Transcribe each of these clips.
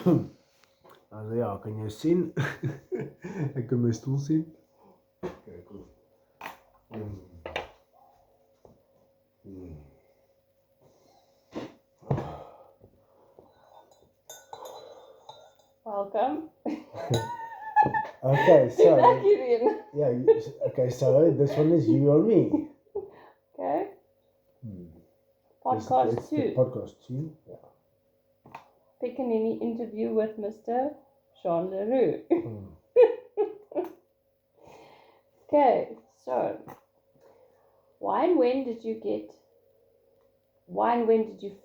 Also ja, kan jy sien? Ek kan my stoel sien. Okay, cool. Welcome. Okay, so Back in. yeah, okay, so this one is you or me. Okay. It's Podcast the 2. podcast 2. Yeah. Pikinini interview with Mr. Jean Leroux. Okay, so why and when did you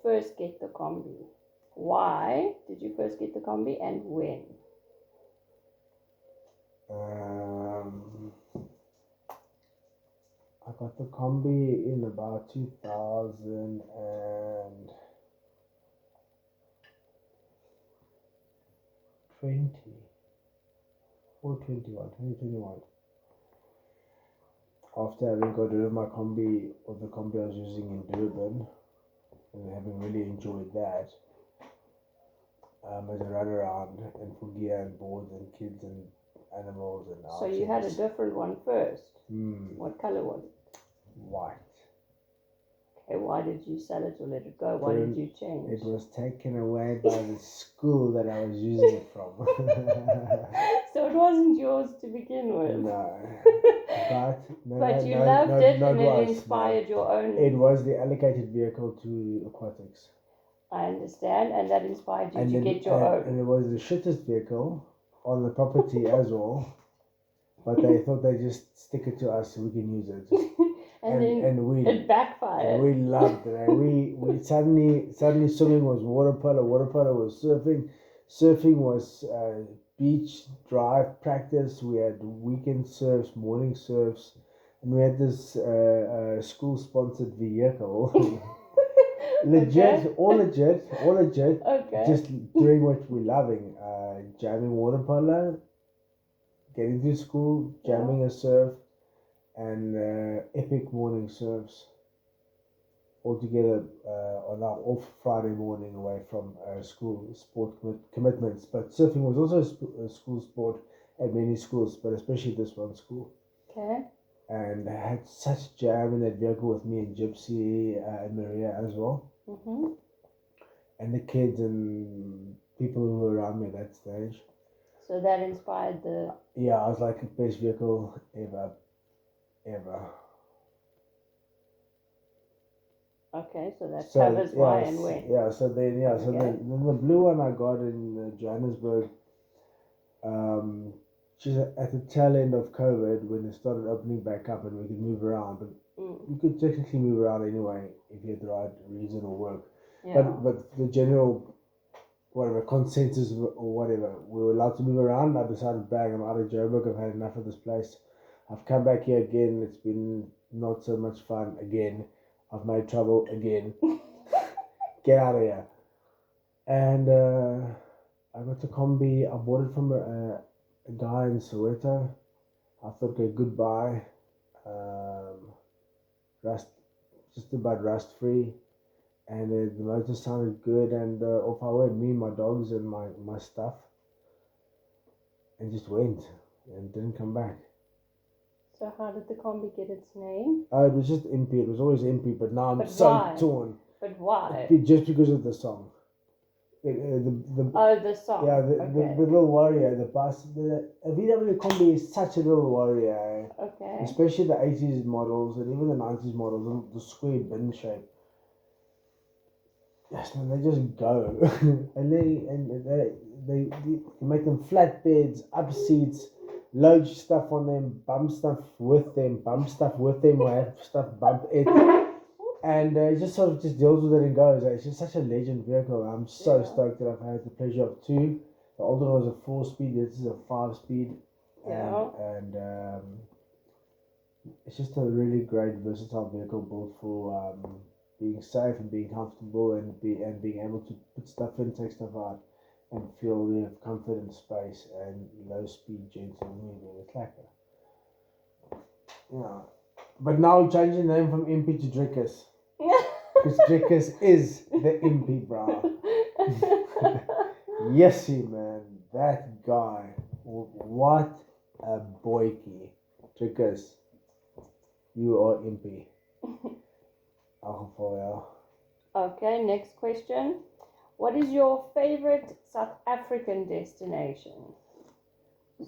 first get the combi? Why did you first get the combi and when? I got the combi in about 2020 or 2021. After having got rid of my combi, or the combi I was using in Durban, and having really enjoyed that, as a run around and for gear and boards and kids and animals and So you had a different one first. What color was it? White. Okay, why did you sell it or let it go? Why did you change? It was taken away by the school that I was using it from. So it wasn't yours to begin with. No. But you loved it and it inspired your own. It was the allocated vehicle to aquatics. I understand, and that inspired you to get your own. And it was the shittest vehicle on the property as well. But they thought they'd just stick it to us so we can use it. and then it backfired. And we loved it. And we suddenly swimming was water polo was surfing was beach drive practice. We had weekend surfs, morning surfs, and we had this school sponsored vehicle. All legit. Okay. Just doing what we're loving. Jamming water polo, getting to school, jamming a surf, and epic morning surfs. All together on our off Friday morning away from school sport commitments. But surfing was also a school sport at many schools, but especially this one school. Okay. And I had such jam in that vehicle with me and Gypsy and Maria as well. Mm-hmm. And the kids and people who were around me at that stage. So that inspired the... Yeah, I was like the best vehicle ever. Okay, so that covers why and when. Yeah, so then the blue one I got in Johannesburg, just at the tail end of COVID when it started opening back up and we could move around. But you could technically move around anyway if you had the right reason or work. Yeah. But the general consensus or whatever, we were allowed to move around. I decided, bang, I'm out of Joburg, I've had enough of this place. I've come back here again, it's been not so much fun again. I've made trouble again. Get out of here. And I got the combi. I bought it from a guy in Soweto. I thought, okay, goodbye. Just about rust free. And the motor sounded good. And off I went, me, my dogs, and my stuff. And just went. And didn't come back. So how did the combi get its name? It was just MP. It was always MP, but now I'm why? Torn. But why? Just because of the song. The song. Yeah, the little warrior, the bus. The VW combi is such a little warrior. Okay. Especially the 80s models and even the 90s models, the square bin shape. Yes, man, they just go. and they make them flatbeds, up seats, load stuff on them, bump stuff with them, or have stuff bump it. And it just sort of just deals with it and goes. It's just such a legend vehicle. I'm so stoked that I've had the pleasure of two. The older one was a 4-speed, this is a 5-speed. And it's just a really great, versatile vehicle built for being safe and being comfortable and being able to put stuff in, take stuff out, and feel you have comfort and space and low speed, gentle moving. It's like But now changing the name from MP to Drickus. Because Drickus is the MP, bro. Yes, man, that guy. What a boykie. Trickers, you are impy. Oh, Okay, next question. What is your favorite South African destination?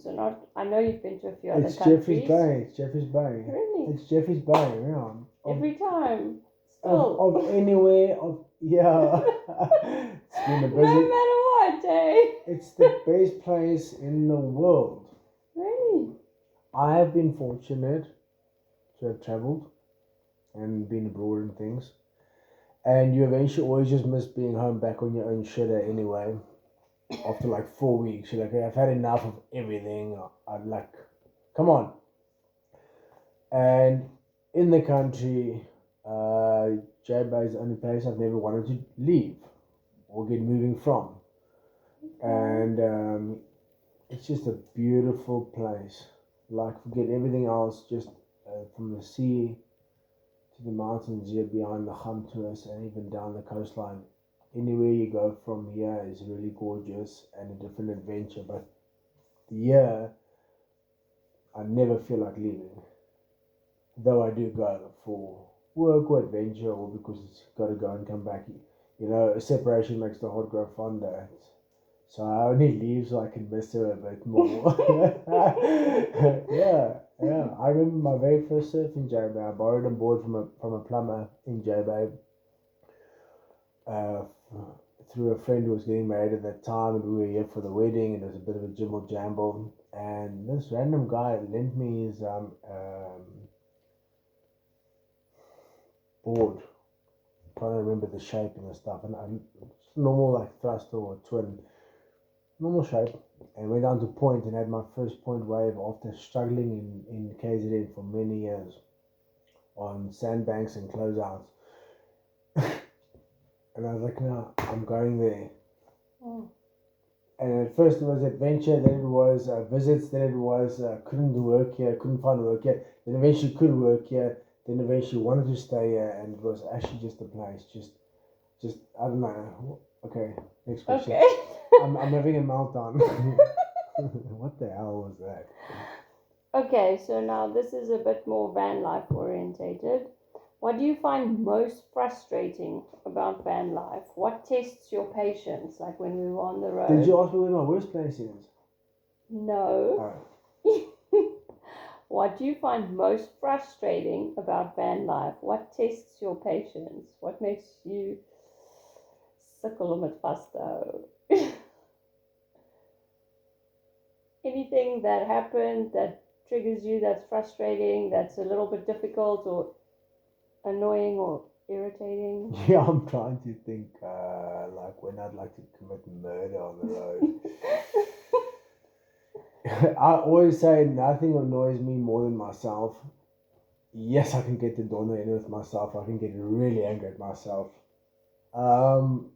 So not, I know you've been to a few other it's countries. Jeffreys Bay. It's Jeffreys Bay. Really? It's Jeffreys Bay. Yeah. Every time. Of, Still. of anywhere. Of yeah. It's been a busy. No matter what, eh? It's the best place in the world. Really? I have been fortunate to have travelled and been abroad and things. And you eventually always just miss being home back on your own shitter anyway. After like 4 weeks, you're like, I've had enough of everything. I'd like, come on. And in the country, J-Bay is the only place I've never wanted to leave or get moving from. And it's just a beautiful place. Like, forget everything else, just from the sea to the mountains here behind the Gamtoes and even down the coastline. Anywhere you go from here is really gorgeous and a different adventure. But here, I never feel like leaving. Though I do go for work or adventure or because it's got to go and come back. You know, a separation makes the heart grow fonder. So I only leave so I can miss her a bit more. yeah. I remember my very first surf in J-Bay. I borrowed a board from a plumber in J-Bay. Through a friend who was getting married at that time, and we were here for the wedding, and it was a bit of a jimble jamble. And this random guy lent me his board. I'm trying to remember the shape and the stuff, and it's normal like thruster or twin, normal shape. And went down to point and had my first point wave after struggling in KZN for many years on sandbanks and closeouts. And I was like, no, I'm going there. Oh. And at first it was adventure, then it was visits, then it was couldn't work here, couldn't find work here, then eventually could work here, then eventually wanted to stay here, and it was actually just a place, just I don't know. Okay, next question. Okay. I'm having a meltdown. What the hell was that? Okay, so now this is a bit more van life orientated. What do you find most frustrating about van life? What tests your patience, like when we were on the road? Did you ask me where my worst place is? No. What do you find most frustrating about van life? What tests your patience? What makes you sukkel om het vas te hou? Anything that happened that triggers you, that's frustrating, that's a little bit difficult or annoying or irritating? Yeah, I'm trying to think like when I'd like to commit murder on the road. I always say nothing annoys me more than myself. Yes, I can get the donor in with myself. I can get really angry at myself. Poor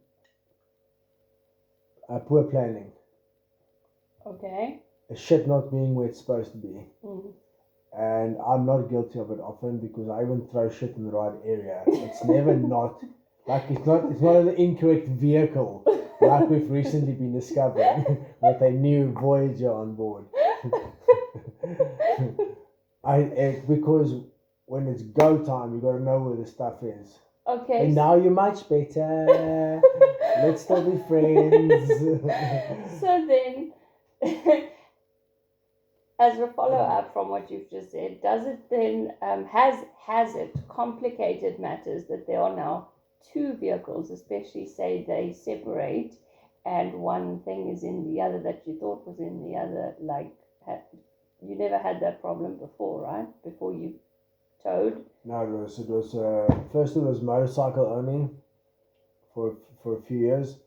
planning. Okay. Shit not being where it's supposed to be. Mm. And I'm not guilty of it often because I even throw shit in the right area. It's never not like it's not an incorrect vehicle like we've recently been discovering with a new Voyager on board. Because when it's go time, you gotta know where the stuff is. Okay. And now you're much better. Let's still be friends. So then, as a follow-up from what you've just said, does it then has it complicated matters that there are now two vehicles, especially say they separate and one thing is in the other that you thought was in the other? Like, you never had that problem before, right? Before you towed? No, it was first it was motorcycle only for a few years.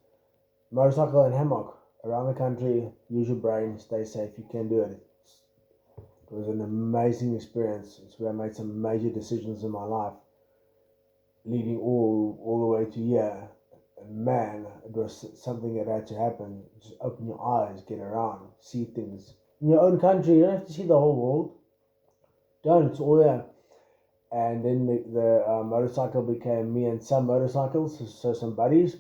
Motorcycle and hammock around the country. Use your brain, stay safe. You can do it. It was an amazing experience. It's where I made some major decisions in my life, leading all the way to here. And man, it was something that had to happen. Just open your eyes, get around, see things in your own country. You don't have to see the whole world. Don't. It's all there. And then the motorcycle became me and some motorcycles, so some buddies.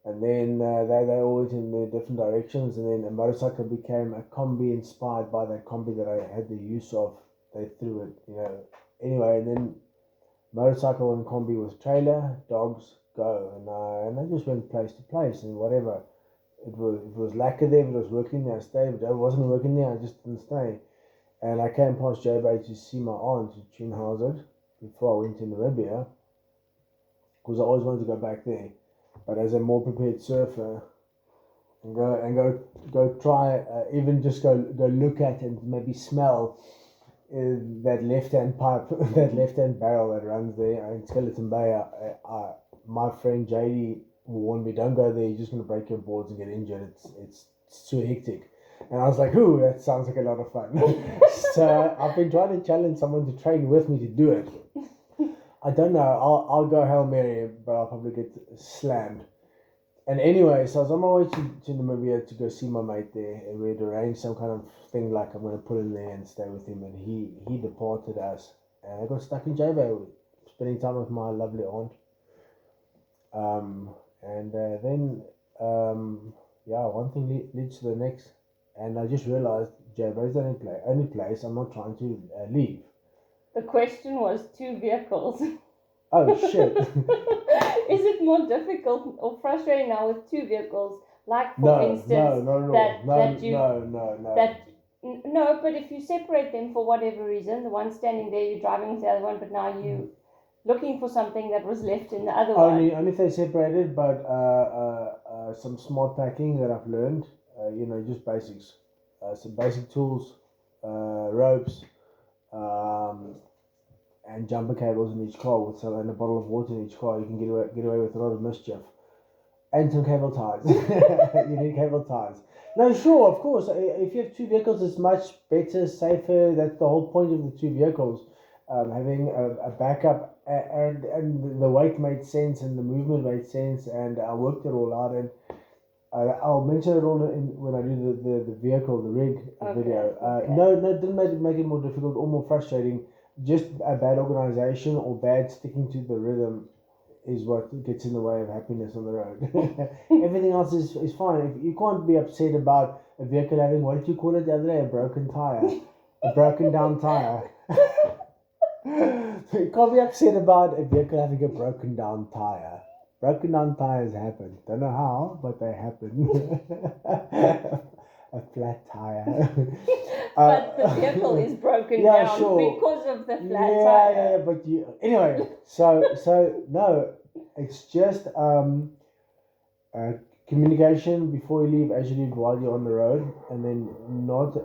And then they all went in their different directions, and then a motorcycle became a combi inspired by that combi that I had the use of. They threw it. Anyway, and then motorcycle and combi was trailer, dogs, go. And I just went place to place and whatever. It was lacquer there, if it was working there, I stayed. If it wasn't working there, I just didn't stay. And I came past J Bay to see my aunt in Tunehausen before I went to Namibia, because I always wanted to go back there. But as a more prepared surfer, and go try, even just go look at and maybe smell that left hand pipe, that left hand barrel that runs there in Skeleton Bay. My friend JD warned me, don't go there. You're just gonna break your boards and get injured. It's too hectic. And I was like, ooh, that sounds like a lot of fun. So I've been trying to challenge someone to train with me to do it. I don't know. I'll go Hail Mary, but I'll probably get slammed. And anyway, so I was on my way to Namibia to go see my mate there, and we'd arranged some kind of thing like I'm going to put in there and stay with him, and he departed us, and I got stuck in J-Bay, spending time with my lovely aunt. And then, one thing leads to the next, and I just realized J-Bay is the only place I'm not trying to leave. The question was 2 vehicles. Oh, shit. Is it more difficult or frustrating now with 2 vehicles? Like, for instance, no, but if you separate them for whatever reason, the one standing there, you're driving with the other one, but now you looking for something that was left in the other one. Only if they're separated, but some smart packing that I've learned, just basics. Some basic tools, ropes, and jumper cables in each car and a bottle of water in each car. You can get away with a lot of mischief. And some cable ties. You need cable ties. No, sure, of course. If you have 2 vehicles, it's much better, safer. That's the whole point of the 2 vehicles. Having a backup, and the weight made sense, and the movement made sense, and I worked it all out. And I'll mention it all when I do the vehicle, the rig video. Okay. No, it didn't make it more difficult or more frustrating. Just a bad organization or bad sticking to the rhythm is what gets in the way of happiness on the road. Everything else is fine. If you can't be upset about a vehicle having, what did you call it the other day? A broken tire. A broken down tire. You can't be upset about a vehicle having a broken down tire. Broken down tires happen. Don't know how, but they happen. A flat tire. But the vehicle is broken down because of the flat tire. Yeah, but anyway, so no, it's just communication before you leave, as you leave, while you're on the road, and then not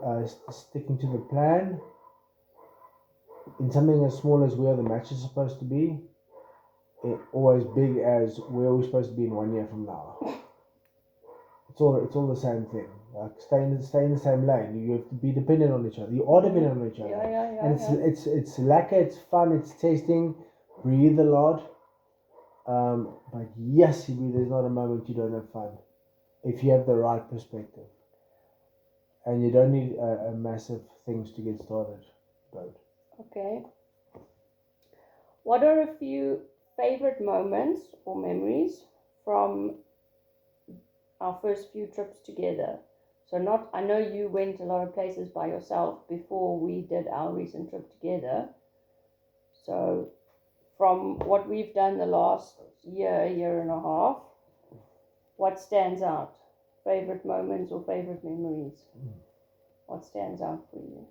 sticking to the plan in something as small as where the match is supposed to be, or as big as where we're supposed to be in 1 year from now. It's all the same thing. Like stay in the same lane. You have to be dependent on each other. You are dependent on each other. And it's lacquer. It's fun. It's testing. Breathe a lot. But yes, there's not a moment you don't have fun if you have the right perspective, and you don't need a massive things to get started. Okay. What are a few favorite moments or memories from our first few trips together? So I know you went a lot of places by yourself before we did our recent trip together. So from what we've done the last year and a half, what stands out? Favorite moments or favorite memories? What stands out for you?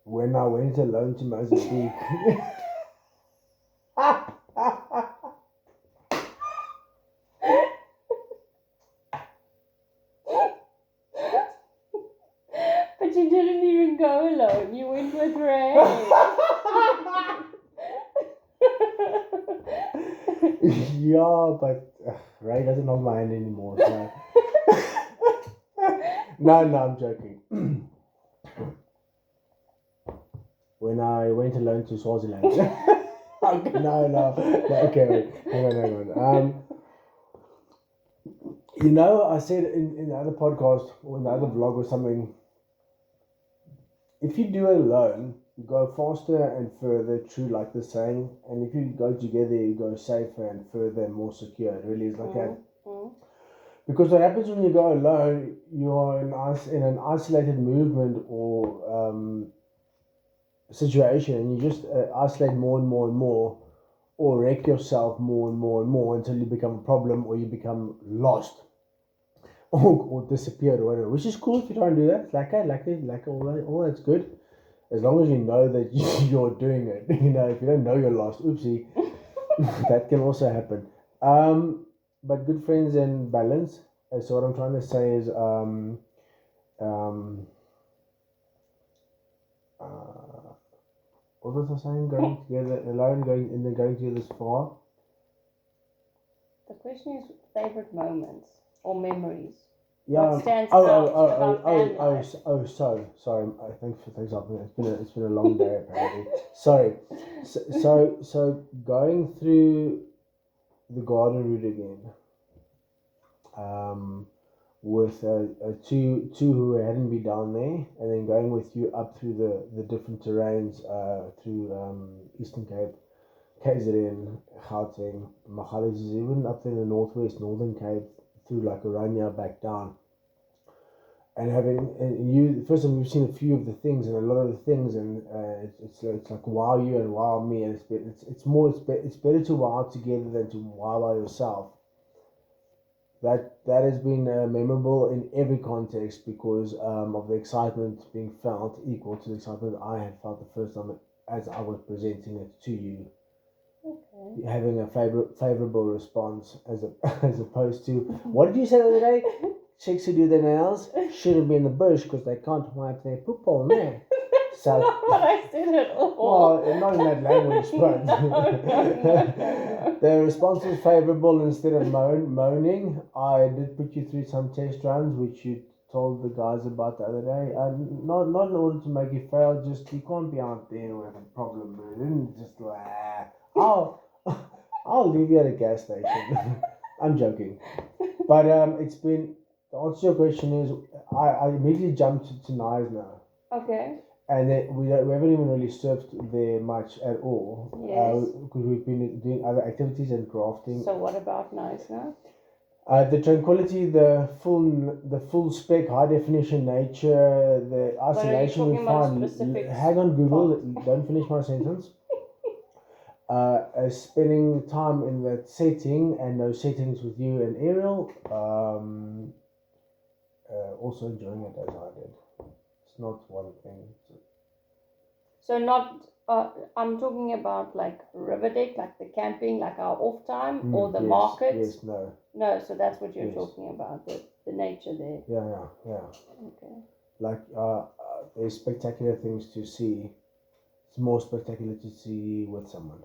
When I went alone to Mozambique. But you didn't even go alone. You went with Ray. Yeah, but Ray doesn't hold my hand anymore. So. No, I'm joking. When I went alone to Swaziland. No. Okay, wait. Hang on. I said in the other podcast or in the other vlog or something, if you do it alone, you go faster and further, true like the saying. And if you go together, you go safer and further and more secure. It really is like that. Because what happens when you go alone, you are in an isolated movement or situation, and you just isolate more and more and more, or wreck yourself more and more and more until you become a problem or you become lost or disappeared or whatever. Which is cool if you try and do that. Like all that's good. As long as you know that you're doing it. If you don't know you're lost, oopsie, that can also happen. But good friends and balance. So what I'm trying to say is, um, what was I saying? Going together alone, going together this far. The question is favorite moments or memories. Yeah. What stands out about van life? Sorry. Thanks for it's been a long day apparently. Sorry. So going through the garden route again. With two who hadn't been down there, and then going with you up through the different terrains through Eastern Cape, KZN, Gauteng, Magalies is even up there in the northwest, Northern Cape, through like Orania back down. And you first time we've seen a few of the things and a lot of the things, and it's like wow you and wow me, and it's better to wow together than to wow by yourself. That has been memorable in every context because of the excitement being felt equal to the excitement I had felt the first time as I was presenting it to you. Okay. Having a favorable response as opposed to what did you say the other day? Chicks who do their nails shouldn't be in the bush because they can't wipe their poop on there. So, not what I said at all. Well, not in that language, but no. The response was favourable instead of moaning. I did put you through some test runs, which you told the guys about the other day. Not in order to make you fail, just you can't be out there with a problem. Didn't just like, I'll leave you at a gas station. I'm joking, but it's been. To answer your question is, I immediately jumped to Nice now. Okay. And we haven't even really surfed there much at all. Yes. Because we've been doing other activities and crafting. So what about Nice now? The tranquility, the full spec, high definition nature, the isolation we find. Hang on, Google. Don't finish my sentence. Spending time in that setting and those settings with you and Ariel. Also enjoying it as I did. It's not one thing. So not. I'm talking about like river deck, like the camping, like our off time, or the market. Yes, no. No, so that's what you're talking about, the nature there. Yeah. Okay. Like there's spectacular things to see. It's more spectacular to see with someone.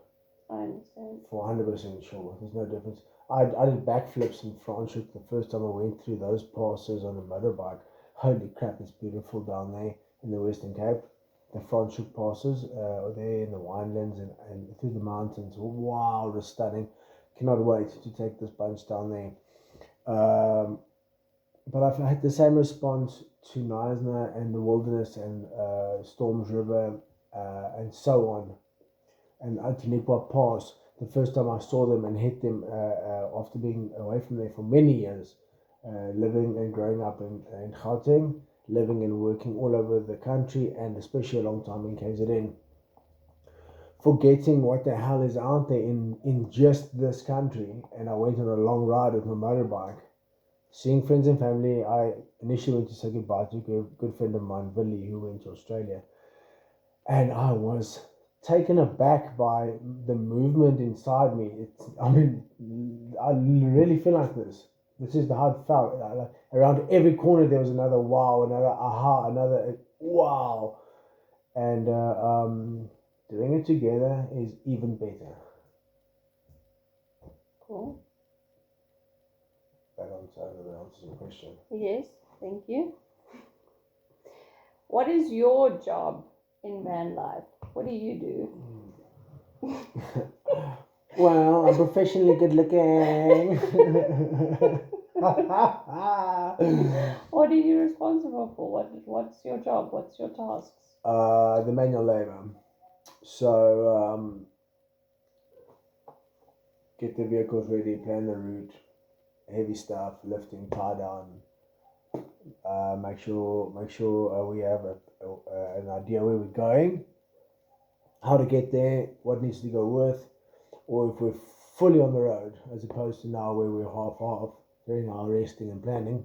I understand. For 100% sure. There's no difference. I did backflips in Franschhoek the first time I went through those passes on a motorbike. Holy crap, it's beautiful down there in the Western Cape. The Franschhoek passes there in the winelands and through the mountains. Wow, it was stunning. Cannot wait to take this bunch down there. But I've had the same response to Neisner and the wilderness and Storms River and so on. And Antinipwa Pass, the first time I saw them and hit them after being away from there for many years, living and growing up in Gauteng, living and working all over the country, and especially a long time in KZN. Forgetting what the hell is out there in just this country, and I went on a long ride with my motorbike. Seeing friends and family, I initially went to say goodbye to a good friend of mine, Billy, who went to Australia. And I was taken aback by the movement inside me. I really feel like this. This is how it felt. Around every corner there was another wow, another aha, another wow. And doing it together is even better. Cool. That answers your question. Yes, thank you. What is your job in van life? What do you do? Well, I'm professionally good looking. What are you responsible for? What's your job? What's your tasks? The manual labor. So get the vehicles ready, plan the route, heavy stuff, lifting, tie down. Make sure we have an idea where we're going, how to get there, what needs to go with, or if we're fully on the road, as opposed to now where we're half during our resting and planning.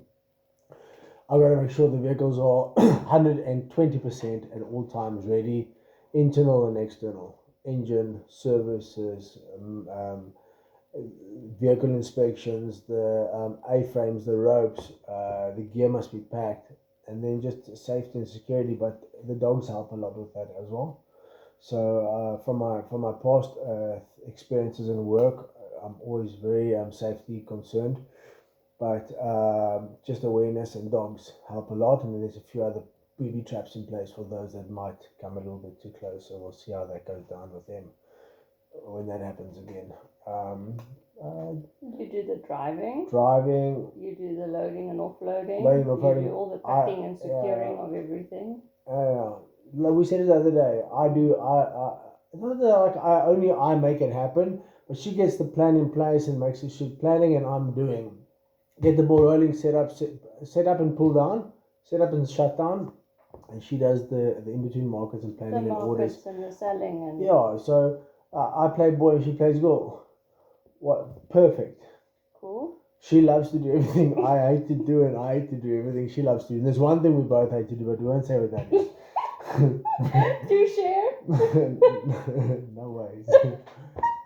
I've got to make sure the vehicles are 120% at all times ready, internal and external, engine, services, vehicle inspections, the A-frames, the ropes, the gear must be packed, and then just safety and security. But the dogs help a lot with that as well. So from my past experiences in work, I'm always very safety concerned. But just awareness and dogs help a lot, and then there's a few other booby traps in place for those that might come a little bit too close. So we'll see how that goes down with them when that happens again. You do the driving. You do the loading and offloading. You do all the packing and securing of everything. Like we said it the other day, it's not that I make it happen, but she gets the plan in place and makes it. She's planning and I'm doing. Get the ball rolling, set up and pull down, set up and shut down, and she does the in-between markets and planning and orders. The markets and the selling and... Yeah, so I play boy and she plays girl. What? Perfect. Cool. She loves to do everything I hate to do, and I hate to do everything she loves to do. And there's one thing we both hate to do, but we won't say what that is. Do you share? No ways.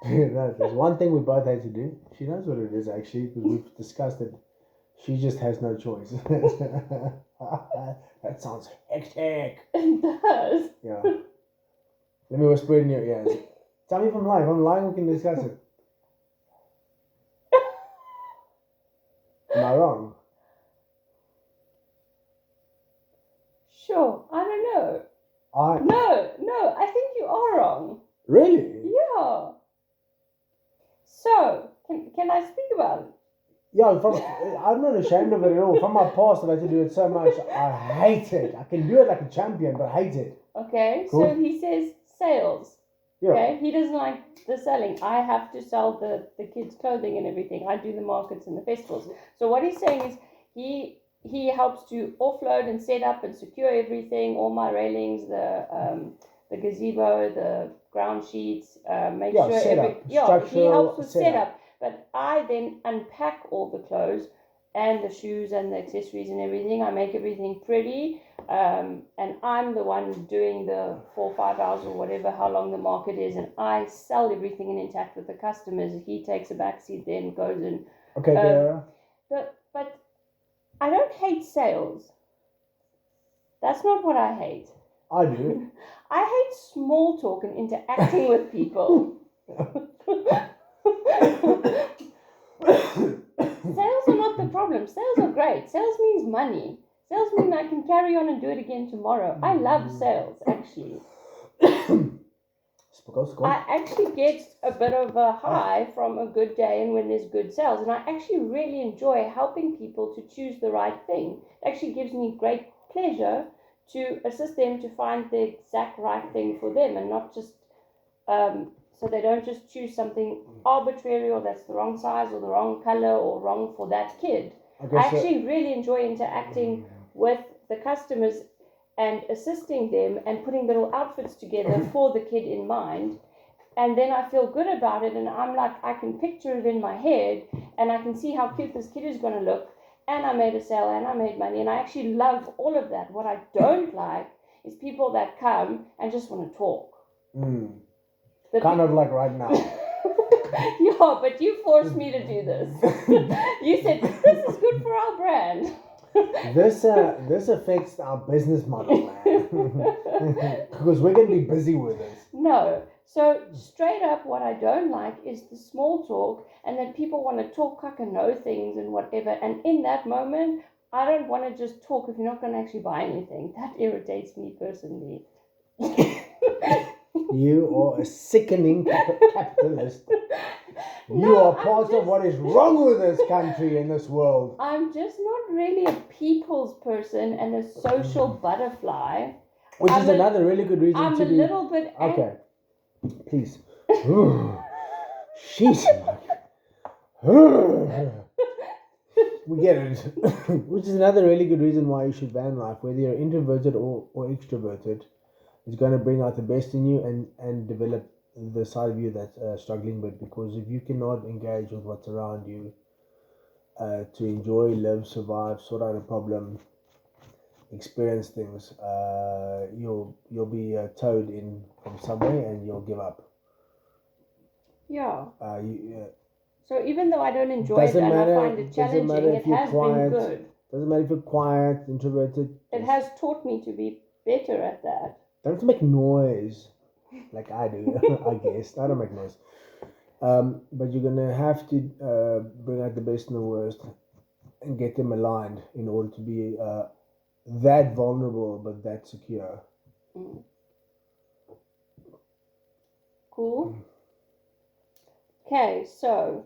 No, there's one thing we both hate to do. She knows what it is actually, because we've discussed it. She just has no choice. That sounds hectic. It does. Yeah. Let me whisper in your ears. Tell me if I'm lying. If I'm lying, we can discuss it. Am I wrong? Sure. I don't know. No, I think you are wrong. Really? Yeah. So, can I speak about it? Yeah, I'm not ashamed of it at all. From my past, I had to do it so much. I hate it. I can do it like a champion, but I hate it. Okay, cool. So he says sales. Yeah. Okay, he doesn't like the selling. I have to sell the kids' clothing and everything. I do the markets and the festivals. So what he's saying is he helps to offload and set up and secure everything, all my railings, the gazebo, the ground sheets, make sure he helps with setup. But I then unpack all the clothes and the shoes and the accessories and everything. I make everything pretty, and I'm the one doing the 4 or 5 hours or whatever, how long the market is, and I sell everything in intact with the customers. He takes a backseat, then goes and... Okay, but I don't hate sales. That's not what I hate. I do. I hate small talk and interacting with people. Sales are not the problem. Sales are great. Sales means money. Sales mean I can carry on and do it again tomorrow. I love sales, actually. I actually get a bit of a high from a good day and when there's good sales. And I actually really enjoy helping people to choose the right thing. It actually gives me great pleasure to assist them to find the exact right thing for them and not just... so they don't just choose something arbitrary or that's the wrong size or the wrong color or wrong for that kid. I actually really enjoy interacting with the customers and assisting them and putting little outfits together for the kid in mind. And then I feel good about it and I'm like, I can picture it in my head and I can see how cute this kid is going to look. And I made a sale and I made money and I actually love all of that. What I don't like is people that come and just want to talk. Kind of like right now. Yeah, but you forced me to do this. You said, this is good for our brand. This affects our business model, man. Because we're going to be busy with this. No. So straight up what I don't like is the small talk and then people want to talk cock and know things and whatever. And in that moment, I don't want to just talk if you're not going to actually buy anything. That irritates me personally. You are a sickening capitalist. You are part of what is wrong with this country and this world. I'm just not really a people's person and a social butterfly. Which is another really good reason I'm to a be... little bit... Okay. Please. She's... We get it. Which is another really good reason why you should van life, whether you're introverted or extroverted. It's going to bring out the best in you and develop the side of you that's struggling with. Because if you cannot engage with what's around you to enjoy, live, survive, sort out a problem, experience things, you'll be towed in from somewhere and you'll give up. Yeah. So even though I don't enjoy it and I find it challenging, it has been good. Doesn't matter if you're quiet, introverted. It has taught me to be better at that. Don't have to make noise like I do, I guess. I don't make noise. But you're going to have to bring out the best and the worst and get them aligned in order to be that vulnerable but that secure. Cool. Okay, so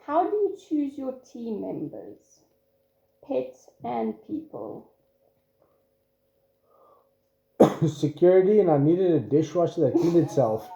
how do you choose your team members, pets and people? Security, and I needed a dishwasher that cleaned itself.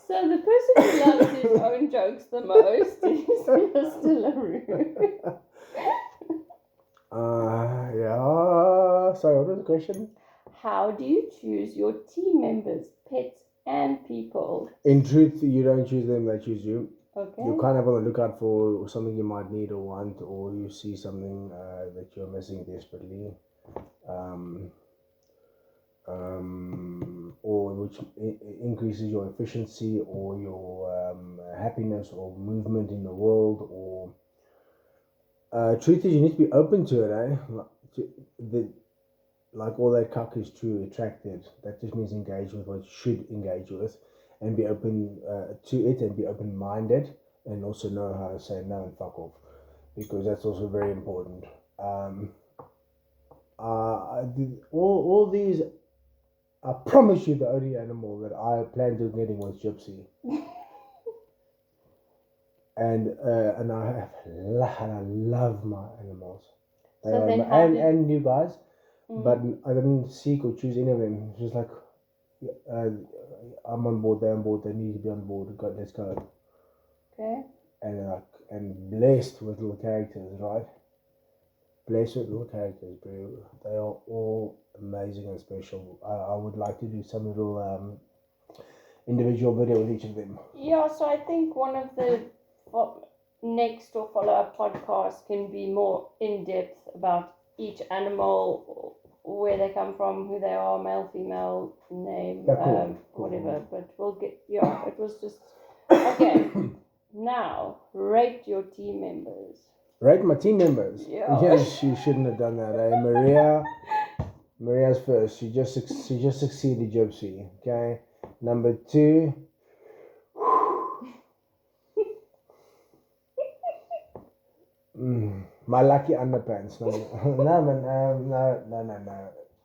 So the person who loves his own jokes the most is Mr. LaRue. Yeah. Sorry, what was the question? How do you choose your team members, pets and people? In truth, you don't choose them, they choose you. Okay. You're kind of on the lookout for something you might need or want, or you see something that you're missing desperately. Or which increases your efficiency or your happiness or movement in the world. Or truth is, you need to be open to it, like all that cuck is true, attracted. That just means engage with what you should engage with, and be open to it, and be open-minded, and also know how to say no and fuck off, because that's also very important. All these, I promise you, the only animal that I planned on getting was Gypsy. and I love my animals. And you guys, but I didn't seek or choose any of them. It's just like I'm on board, they're on board, they need to be on board. Let's go. Okay. And blessed with little characters, right? Blessed with little characters, bro. They are all amazing and special. I would like to do some little individual video with each of them. Yeah, so I think one of the next or follow-up podcasts can be more in-depth about each animal, where they come from, who they are, male, female, name, whatever. But we'll get, it was just, okay. Now, rate your team members. Rate my team members? Yeah. Yes, you shouldn't have done that. Maria's first. She just succeeded Gypsy. Okay. Number 2. My lucky underpants. No.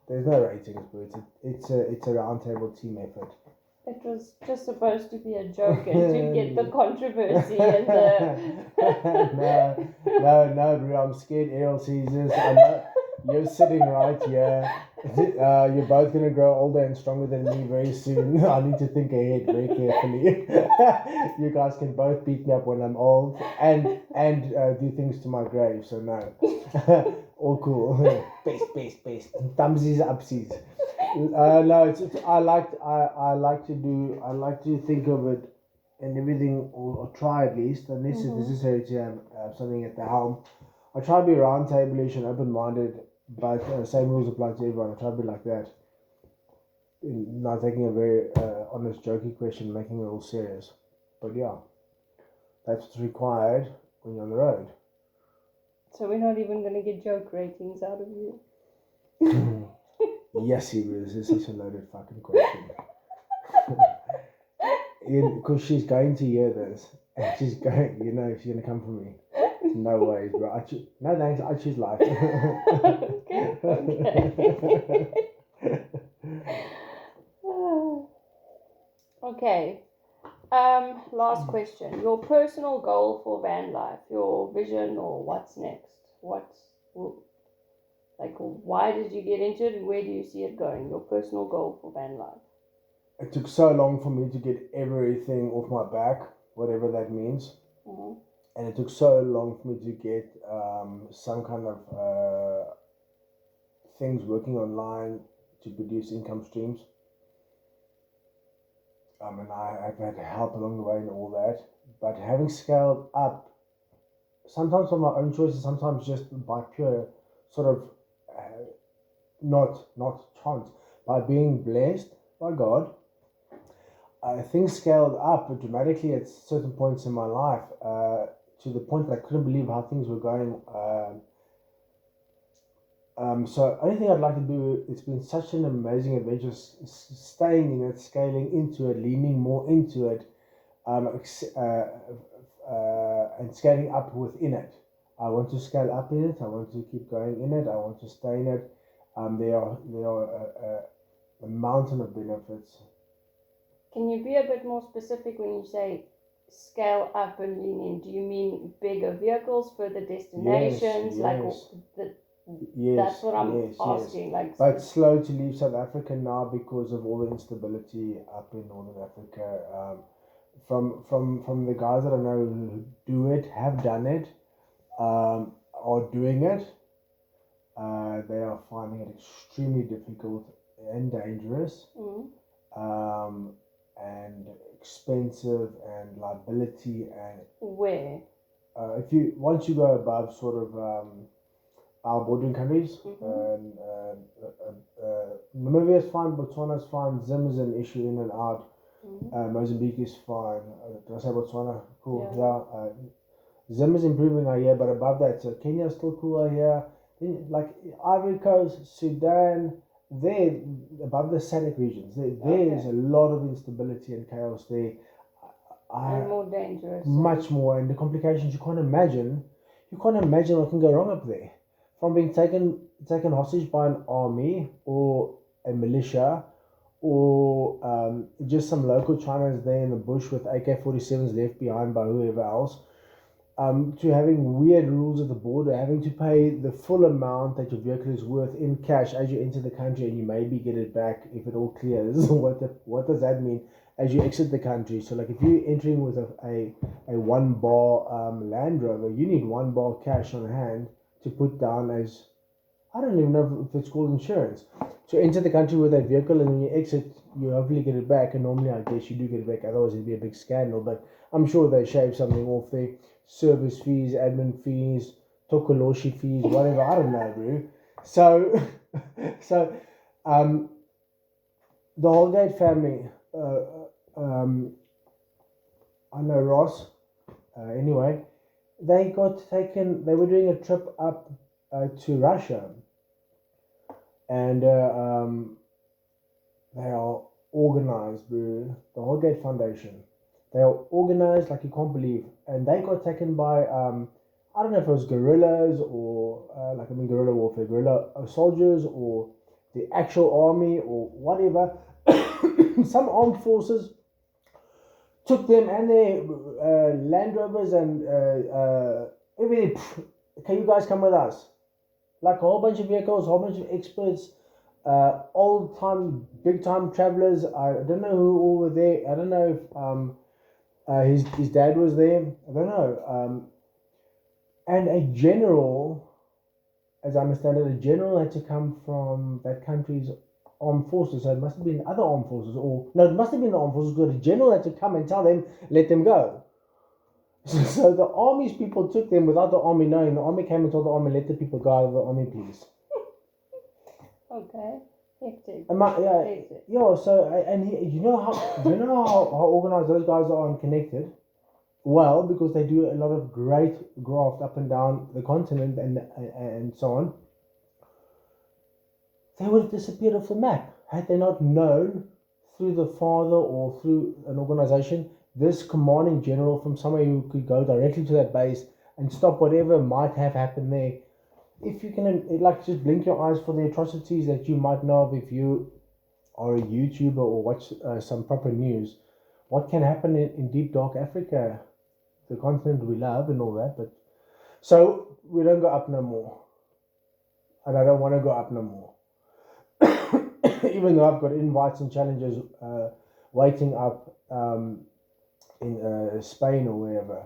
There's no ratings, bro. It's a roundtable team effort. It was just supposed to be a joke and to get the controversy and the... No, bro. I'm scared Ariel sees this. I know you're sitting right here. You're both going to grow older and stronger than me very soon. I need to think ahead very carefully. You guys can both beat me up when I'm old and do things to my grave, so no. All cool. Best. Thumbsies, upsies. No, I like to think of it and everything, or try at least, unless it's necessary to have something at the helm. I try to be round table-ish and open-minded, but same rules apply to everyone. I try to be like that. Not taking a very honest, jokey question, making it all serious. But yeah, That's what's required when you're on the road. So we're not even going to get joke ratings out of you. Yes, he was. This is such a loaded fucking question. Because she's going to hear this, and she's going, she's going to come for me. No ways, bro. No thanks, I choose life. Okay. Last question. Your personal goal for van life, your vision, or what's next? Why did you get into it, and where do you see it going? Your personal goal for van life. It took so long for me to get everything off my back, whatever that means. Mm-hmm. And it took so long for me to get some kind of things working online to produce income streams. And I've had help along the way and all that. But having scaled up, sometimes from my own choices, sometimes just by pure sort of not chance, by being blessed by God, things scaled up dramatically at certain points in my life, to the point that I couldn't believe how things were going. So only thing I'd like to do, it's been such an amazing adventure, staying in it, scaling into it, leaning more into it, and scaling up within it. I want to scale up in it. I want to keep going in it. I want to stay in it. There are a mountain of benefits. Can you be a bit more specific when you say scale up and lean in? Do you mean bigger vehicles, further destinations? Yes. That's what I'm asking. Yes. But slow to leave South Africa now because of all the instability up in Northern Africa. From the guys that I know who do it, have done it, are doing it, they are finding it extremely difficult and dangerous, and expensive and liability. And where? Once you go above sort of our bordering countries, Namibia is fine, Botswana is fine, Zim is an issue in and out. Mozambique is fine. Did I say Botswana? Cool. Yeah. Zim is improving I hear, but above that, so Kenya is still cool I hear. Like Ivory Coast, Sudan, there above the SADC regions, there is a lot of instability and chaos there. And more dangerous. Much more, and the complications you can't imagine. You can't imagine what can go wrong up there. From being taken hostage by an army or a militia, or just some local Chinese there in the bush with AK-47s left behind by whoever else, to having weird rules at the border, having to pay the full amount that your vehicle is worth in cash as you enter the country, and you maybe get it back if it all clears. What does that mean as you exit the country? So like if you're entering with a 1 bar Land Rover, you need 1 bar cash on hand to put down as, I don't even know if it's called insurance. So enter the country with that vehicle, and when you exit, you hopefully get it back. And normally, I guess you do get it back. Otherwise, it'd be a big scandal. But I'm sure they shave something off there. Service fees, admin fees, tokoloshi fees, whatever. I don't know, bro. So the Holgate family. I know Ross. Anyway, they got taken. They were doing a trip up to Russia. And they are organized, bro. The Holgate Foundation. They are organized like you can't believe. And they got taken by, I don't know if it was guerrillas or, guerrilla warfare, guerrilla soldiers or the actual army or whatever. Some armed forces took them and their Land Rovers and everything. Can you guys come with us? Like a whole bunch of vehicles, a whole bunch of experts, old time, big time travelers. I don't know who all were there. I don't know if his dad was there. I don't know. And a general, as I understand it, a general had to come from that country's armed forces. So it must have been other armed forces, it must have been the armed forces, because a general had to come and tell them, let them go. So the army's people took them without the army knowing. The army came and told the army, let the people go out of the army, please. Okay. Hectic. So, and you know how organized those guys are and connected. well, because they do a lot of great graft up and down the continent and so on, they would have disappeared off the map had they not known through the father or through an organization, this commanding general from somewhere who could go directly to that base and stop whatever might have happened there. If you can, like, just blink your eyes for the atrocities that you might know of if you are a YouTuber or watch some proper news. What can happen in deep dark Africa, the continent we love and all that, but so we don't go up no more, and I don't want to go up no more. Even though I've got invites and challenges waiting up in Spain or wherever.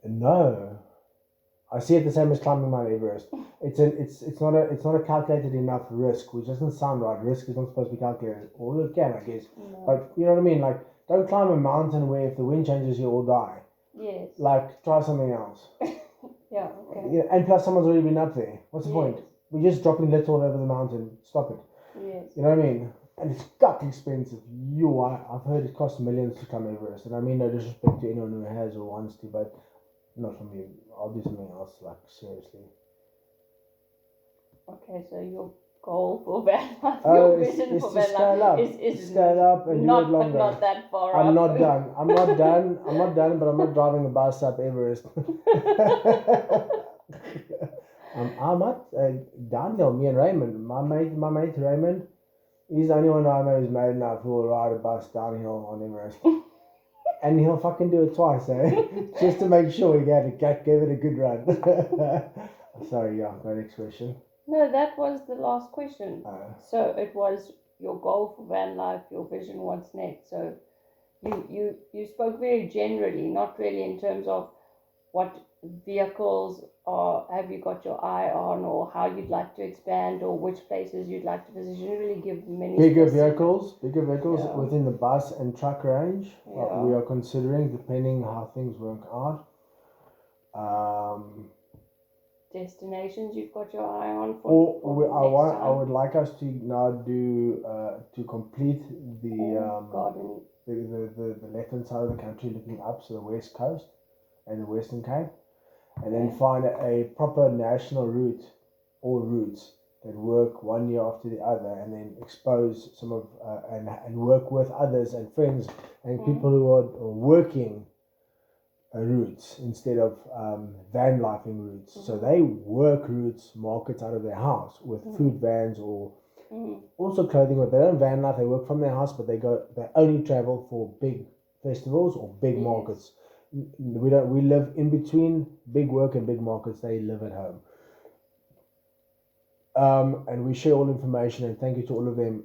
No, I see it the same as climbing Mount Everest. It's not a calculated enough risk, which doesn't sound right. Risk is not supposed to be calculated, or it can, I guess. No. But you know what I mean. Like, don't climb a mountain where if the wind changes you all die. Yes. Like, try something else. Yeah. Okay. Yeah, and plus someone's already been up there. What's the point? We're just dropping little all over the mountain. Stop it. Yes. You know what I mean? And it's got expensive. I've heard it costs millions to climb Everest. And I mean no disrespect to anyone who has or wants to, but not for me. I'll do something else, like, seriously. Okay, so your goal for van life, your vision for van life is scale up and not, do it longer. but not that far I'm up. not done. I'm not done, but I'm not driving a bus up Everest. I'm not downhill. Me and Raymond, my mate Raymond, he's the only one I know who's made enough who will ride a bus downhill on Everest. And he'll fucking do it twice, eh? Just to make sure he gave it a good run. Sorry, yeah, no next question. No, that was the last question. So it was your goal for van life, your vision, what's next. So you spoke very generally, not really in terms of what vehicles have you got your eye on, or how you'd like to expand, or which places you'd like to visit. You didn't really give many bigger specific... vehicles Yeah. within the bus and truck range. Yeah. We are considering, depending how things work out. Destinations you've got your eye on for I would like us to now do to complete the left hand side of the country, looking up, so the west coast and the Western Cape, and then find a proper national route or routes that work one year after the other, and then expose some of and work with others and friends and people who are working routes instead of van lifing routes. So they work routes, markets out of their house with food vans or also clothing. But they don't van life, they work from their house, but they only travel for big festivals or big markets. We live in between big work and big markets. They live at home. And we share all information, and thank you to all of them.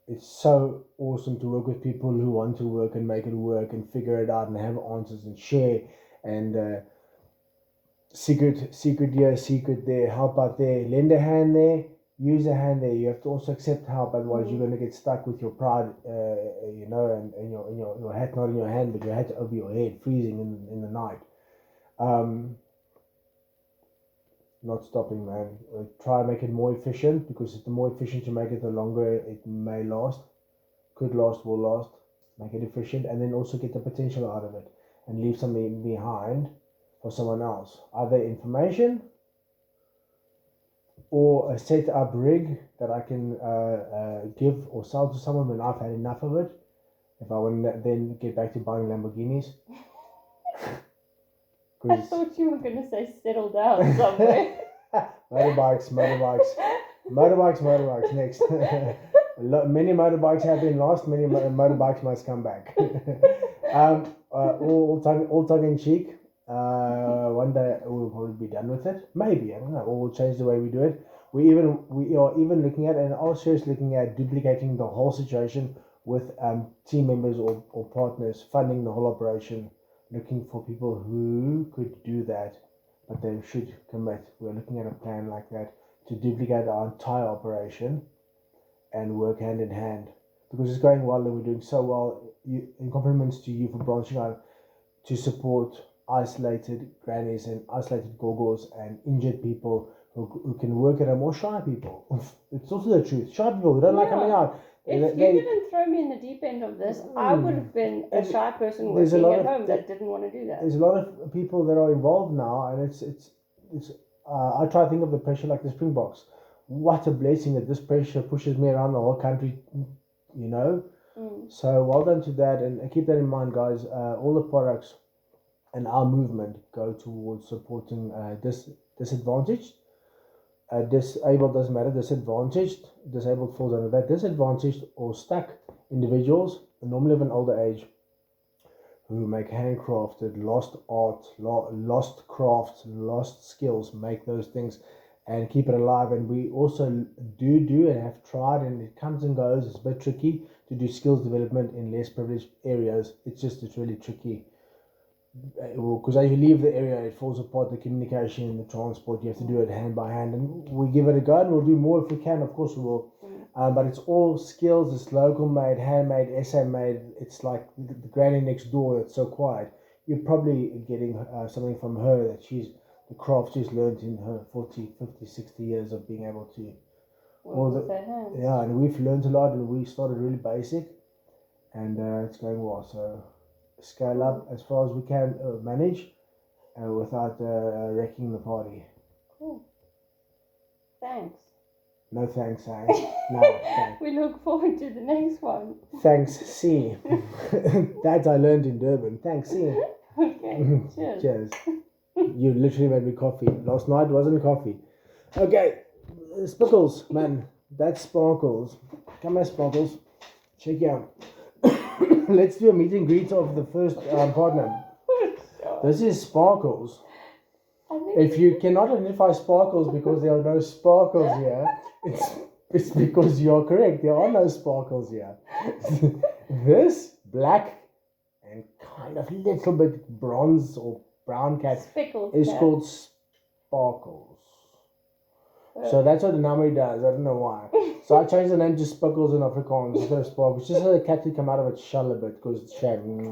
It's so awesome to work with people who want to work and make it work and figure it out and have answers and share and secret here, secret there, help out there, lend a hand there, use a hand there. You have to also accept help, otherwise you're going to get stuck with your pride, and your hat not in your hand, but your hat over your head, freezing in the night. Not stopping, man. Try and make it more efficient, because the more efficient you make it, the longer it may last. Could last, will last. Make it efficient, and then also get the potential out of it, and leave something behind for someone else. Either information or a set up rig that I can give or sell to someone when I've had enough of it. If I want to then get back to buying Lamborghinis. I thought you were going to say settle down somewhere. Motorbikes, next. Many motorbikes have been lost, many motorbikes must come back. All tongue in cheek. One day we'll probably be done with it. Maybe, I don't know, or we'll change the way we do it. We are even looking at, and are seriously looking at, duplicating the whole situation with team members or partners funding the whole operation. Looking for people who could do that, but they should commit. We're looking at a plan like that to duplicate our entire operation and work hand in hand, because it's going well and we're doing so well. In compliments to you for branching out to support isolated grannies and isolated gogos and injured people who can work at home, or shy people. It's also the truth. Shy people who don't like coming out. If you didn't throw me in the deep end of this, I would have been a shy person working at home that didn't want to do that. There's a lot of people that are involved now, and it's I try to think of the pressure like the Springboks. What a blessing that this pressure pushes me around the whole country, you know. So well done to that, and keep that in mind, guys. All the products and our movement go towards supporting disadvantaged. Disabled doesn't matter. Disabled falls under that. Disadvantaged or stuck individuals, normally of an older age, who make handcrafted, lost art, lost crafts, lost skills, make those things and keep it alive. And we also do and have tried, and it comes and goes. It's a bit tricky to do skills development in less privileged areas. It's really tricky. Because as you leave the area, it falls apart, the communication, the transport, you have to do it hand by hand, and we give it a go, and we'll do more if we can, of course we will. But it's all skills, it's local made, handmade, SA made. It's like the granny next door that's so quiet. You're probably getting something from her, that the craft she's learned in her 40, 50, 60 years of being able to. Yeah, and we've learned a lot, and we started really basic, and it's going well. So scale up as far as we can manage without wrecking the party. Cool. Thanks. No thanks, eh? No, thanks. We look forward to the next one. Thanks, C. That I learned in Durban. Thanks, C. Okay, cheers. Cheers. You literally made me coffee. Last night wasn't coffee. Okay, Sparkles, man. That's Sparkles. Come here, Sparkles. Check you out. Let's do a meet and greet of the first partner. This is Sparkles. If you cannot identify Sparkles because there are no sparkles here, it's because you're correct. There are no sparkles here. This black and kind of little bit bronze or brown cat is called Sparkles. So that's what the Namri does. I don't know why. So I changed the name to Sparkles in Afrikaans instead of Sparkles, just so the cat could come out of its shell a bit, because it's shame.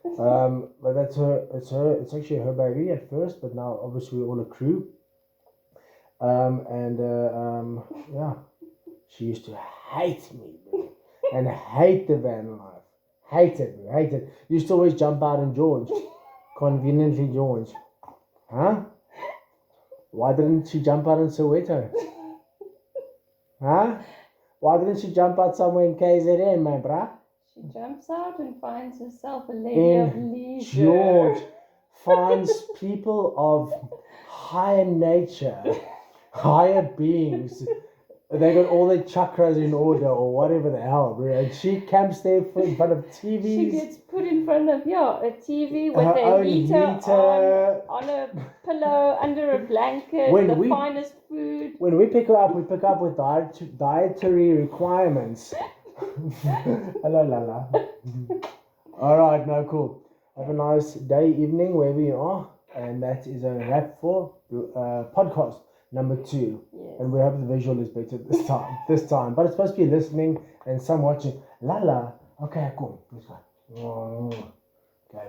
But that's her. It's actually her baby at first, but now obviously we're all a crew. Yeah, she used to hate me and hate the van life. Hate it. Used to always jump out in George, conveniently George. Huh? Why didn't she jump out in Soweto? Huh? Why didn't she jump out somewhere in KZN, my bruh? She jumps out and finds herself a lady of leisure. George finds people of higher nature, higher beings. They got all their chakras in order or whatever the hell, bro. And she camps there in front of TVs. She gets put in front of a TV with a heater on a pillow, under a blanket, finest food. When we pick her up with dietary requirements. La. All right, no, cool. Have a nice day, evening, wherever you are. And that is a wrap for podcast number 2. Yes. And we hope the visual is better this time. But it's supposed to be listening and some watching. La. Okay, cool. This one. Okay.